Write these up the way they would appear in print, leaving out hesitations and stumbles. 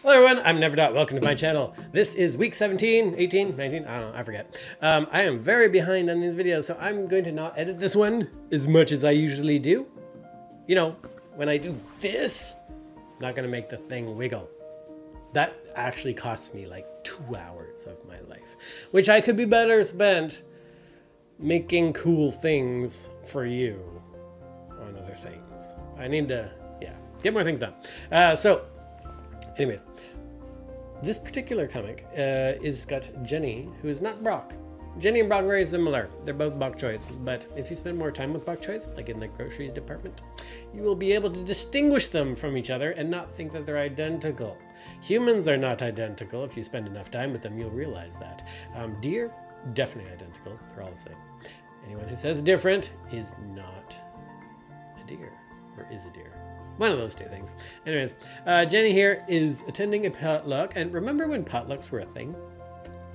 Hello everyone, I'm Never Dot. Welcome to my channel. This is week 17, 18, 19, I don't know, I forget. I am very behind on these videos, so I'm going to not edit this one as much as I usually do. You know, when I do this, I'm not going to make the thing wiggle. That actually costs me like 2 hours of my life, which I could be better spent making cool things for you on other things. I need to, get more things done. Anyways, this particular comic is got Jenny, who is not Brock. Jenny and Brock are very similar. They're both bok choys, but if you spend more time with bok choys, like in the grocery department, you will be able to distinguish them from each other and not think that they're identical. Humans are not identical. If you spend enough time with them, you'll realize that. Deer, definitely identical. They're all the same. Anyone who says different is not a deer, or is a deer. One of those two things. Anyways, Jenny here is attending a potluck, and remember when potlucks were a thing?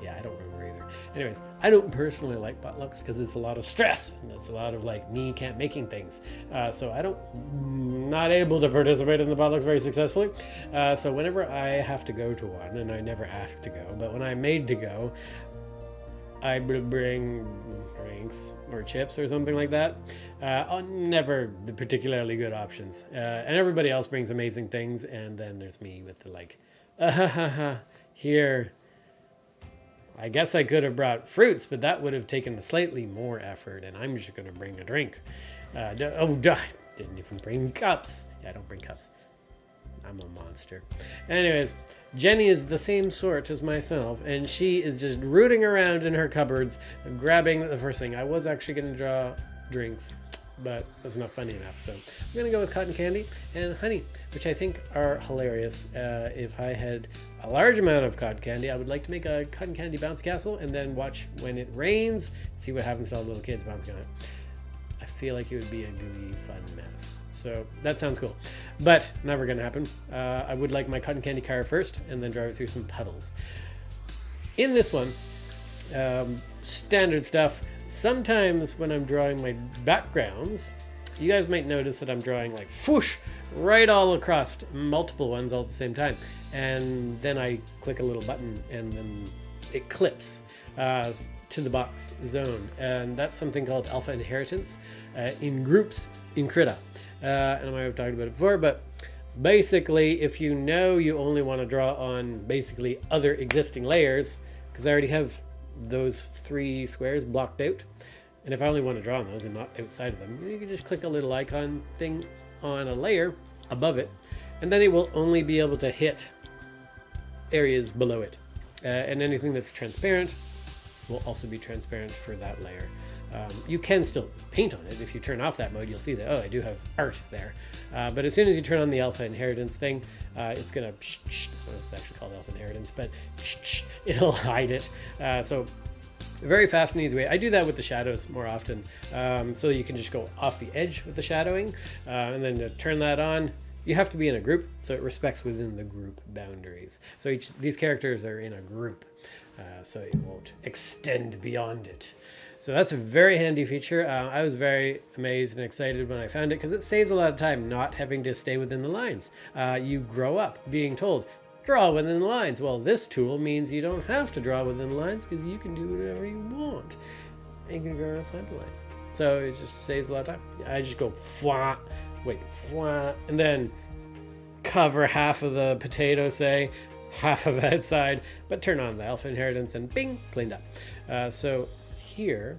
Yeah, I don't remember either. Anyways, I don't personally like potlucks because it's a lot of stress, and it's a lot of like me can't making things. So not able to participate in the potlucks very successfully. So whenever I have to go to one, and I never ask to go, but when I'm made to go, I will bring drinks or chips or something like that. Never the particularly good options. And everybody else brings amazing things, and then there's me with the like, here. I guess I could have brought fruits, but that would have taken slightly more effort, and I'm just going to bring a drink. I didn't even bring cups. Yeah, I don't bring cups. I'm a monster. Anyways, Jenny is the same sort as myself, and she is just rooting around in her cupboards, grabbing the first thing. I was actually going to draw drinks, but that's not funny enough, so I'm going to go with cotton candy and honey, which I think are hilarious. If I had a large amount of cotton candy, I would like to make a cotton candy bounce castle and then watch when it rains, see what happens to all the little kids bouncing on it. I feel like it would be a gooey, fun mess. So that sounds cool, but never gonna happen. I would like my cotton candy car first and then drive it through some puddles. In this one, standard stuff. Sometimes when I'm drawing my backgrounds, you guys might notice that I'm drawing like whoosh right all across multiple ones all at the same time. And then I click a little button and then it clips to the box zone. And that's something called alpha inheritance in groups in Krita. And I might have talked about it before, but basically if you know you only want to draw on basically other existing layers, because I already have those 3 squares blocked out, and if I only want to draw on those and not outside of them, you can just click a little icon thing on a layer above it, and then it will only be able to hit areas below it, and anything that's transparent will also be transparent for that layer. You can still paint on it. If you turn off that mode, you'll see that, oh, I do have art there. But as soon as you turn on the alpha inheritance thing, it's gonna, I don't know if it's actually called alpha inheritance, but it'll hide it. So very fast and easy way. I do that with the shadows more often. So you can just go off the edge with the shadowing, and then to turn that on, you have to be in a group, so it respects within the group boundaries. So these characters are in a group, so it won't extend beyond it. So that's a very handy feature. I was very amazed and excited when I found it because it saves a lot of time not having to stay within the lines. You grow up being told, draw within the lines. Well, this tool means you don't have to draw within the lines because you can do whatever you want. And you can go outside the lines. So it just saves a lot of time. I just go, fwah, wait, fwah, and then cover half of the potato, say, half of outside, but turn on the alpha inheritance and bing, cleaned up. So here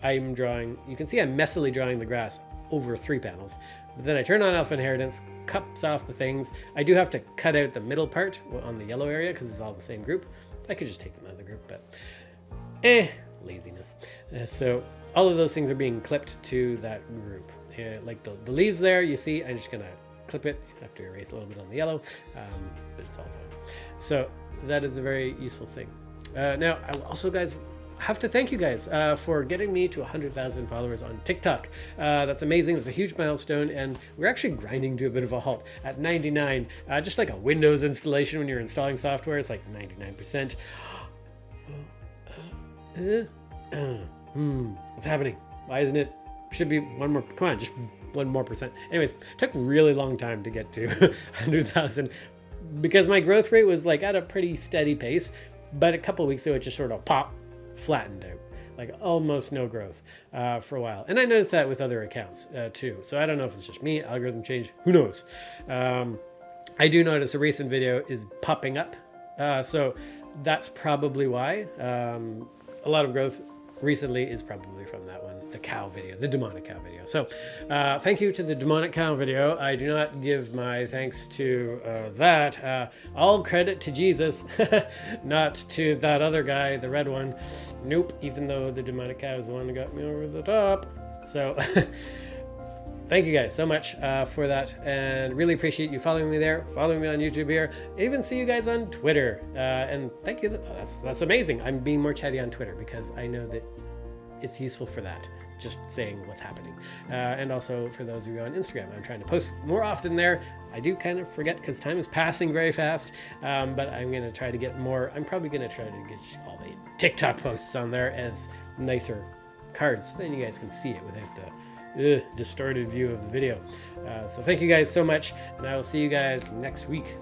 I'm drawing, you can see I'm messily drawing the grass over 3 panels, but then I turn on alpha inheritance, cups off the things. I do have to cut out the middle part on the yellow area because it's all the same group. I could just take them out of the group, but laziness. So all of those things are being clipped to that group. Like the leaves there, you see, I'm just gonna clip it. I have to erase a little bit on the yellow, but it's all fine. So that is a very useful thing. Now I also, guys, have to thank you guys for getting me to 100,000 followers on TikTok. That's amazing. That's a huge milestone, and we're actually grinding to a bit of a halt at 99. Just like a Windows installation when you're installing software, it's like 99%. What's happening? Why isn't it? Should be one more. Come on, just 1 more percent. Anyways, it took a really long time to get to 100,000. because my growth rate was like at a pretty steady pace, but a couple of weeks ago it just sort of flattened out, like almost no growth for a while. And I noticed that with other accounts too. So I don't know if it's just me, algorithm change, who knows. I do notice a recent video is popping up. So that's probably why. A lot of growth recently is probably from that one, the cow video, the demonic cow video. So thank you to the demonic cow video. I do not give my thanks to that. All credit to Jesus, not to that other guy, the red one. Nope, even though the demonic cow is the one that got me over the top. So thank you guys so much for that, and really appreciate you following me there, following me on YouTube here. I even see you guys on Twitter, and thank you. That's amazing. I'm being more chatty on Twitter because I know that it's useful for that, just saying what's happening. And also for those of you on Instagram, I'm trying to post more often there. I do kind of forget because time is passing very fast, but I'm going to try to get more. I'm probably going to try to get all the TikTok posts on there as nicer cards, then you guys can see it without the distorted view of the video. So thank you guys so much, and I will see you guys next week.